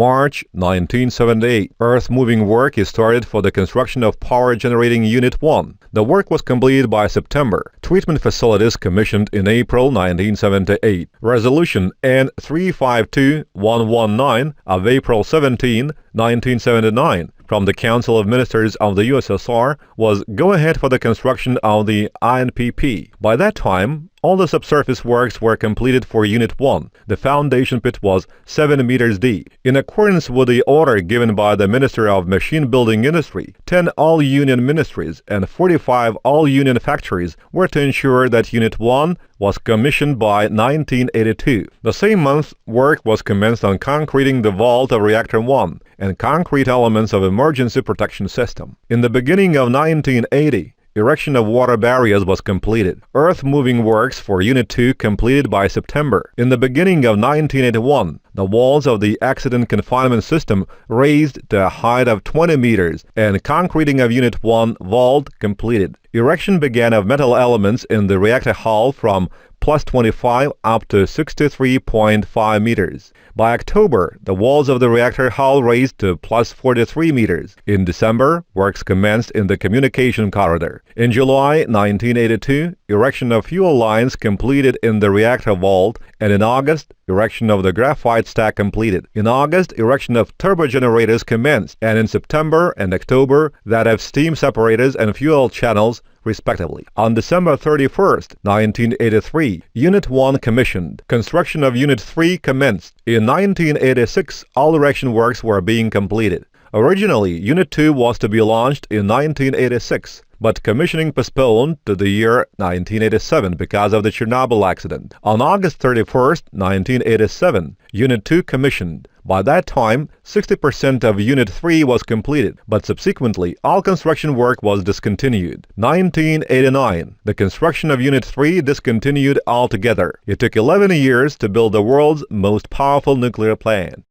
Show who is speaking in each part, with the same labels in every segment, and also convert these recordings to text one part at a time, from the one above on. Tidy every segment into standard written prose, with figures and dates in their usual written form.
Speaker 1: March 1978. Earth-moving work is started for the construction of Power Generating Unit 1. The work was completed by September. Treatment facilities commissioned in April 1978. Resolution N-352-119 of April 17, 1979 from the Council of Ministers of the USSR was go ahead for the construction of the INPP. By that time, all the subsurface works were completed for Unit 1. The foundation pit was 7 meters deep. In accordance with the order given by the Minister of Machine Building Industry, 10 all-union ministries and 45 all-union factories were to ensure that Unit 1 was commissioned by 1982. The same month, work was commenced on concreting the vault of Reactor 1 and concrete elements of emergency protection system. In the beginning of 1980, erection of water barriers was completed. Earth-moving works for Unit 2 completed by September. In the beginning of 1981, the walls of the accident confinement system raised to a height of 20 meters and concreting of Unit 1 vault completed. Erection began of metal elements in the reactor hull from plus 25 up to 63.5 meters. By October, the walls of the reactor hull raised to plus 43 meters. In December, works commenced in the communication corridor. In July 1982, erection of fuel lines completed in the reactor vault, and in August, erection of the graphite stack completed. In August, erection of turbo generators commenced, and in September and October, that of steam separators and fuel channels, respectively. On December 31, 1983, Unit 1 commissioned. Construction of Unit 3 commenced. In 1986, all erection works were being completed. Originally, Unit 2 was to be launched in 1986, but commissioning postponed to the year 1987 because of the Chernobyl accident. On August 31, 1987, Unit 2 commissioned. By that time, 60% of Unit 3 was completed, but subsequently all construction work was discontinued. 1989, the construction of Unit 3 discontinued altogether. It took 11 years to build the world's most powerful nuclear plant.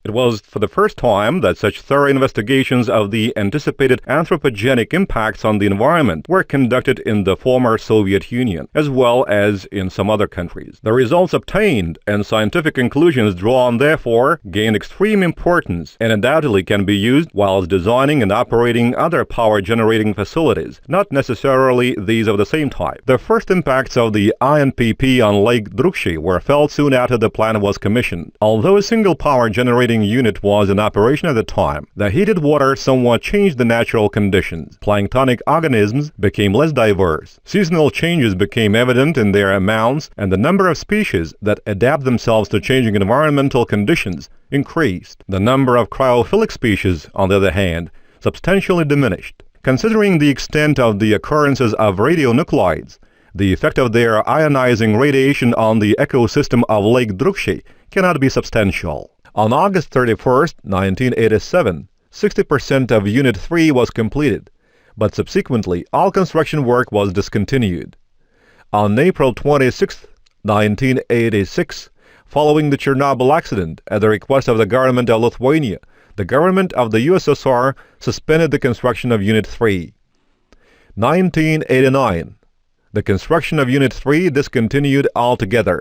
Speaker 1: It was for the first time that such thorough investigations of the anticipated anthropogenic impacts on the environment were conducted in the former Soviet Union, as well as in some other countries. The results obtained and scientific conclusions drawn, therefore, gain extreme importance and undoubtedly can be used whilst designing and operating other power-generating facilities, not necessarily these of the same type. The first impacts of the INPP on Lake Drukshi were felt soon after the plant was commissioned. Although a single power-generating unit was in operation at the time, the heated water somewhat changed the natural conditions. Planktonic organisms became less diverse. Seasonal changes became evident in their amounts, and the number of species that adapt themselves to changing environmental conditions increased. The number of cryophilic species, on the other hand, substantially diminished. Considering the extent of the occurrences of radionuclides, the effect of their ionizing radiation on the ecosystem of Lake Drukshi cannot be substantial. On August 31, 1987, 60% of Unit 3 was completed, but subsequently all construction work was discontinued. On April 26, 1986, following the Chernobyl accident, at the request of the government of Lithuania, the government of the USSR suspended the construction of Unit 3. 1989, the construction of Unit 3 discontinued altogether.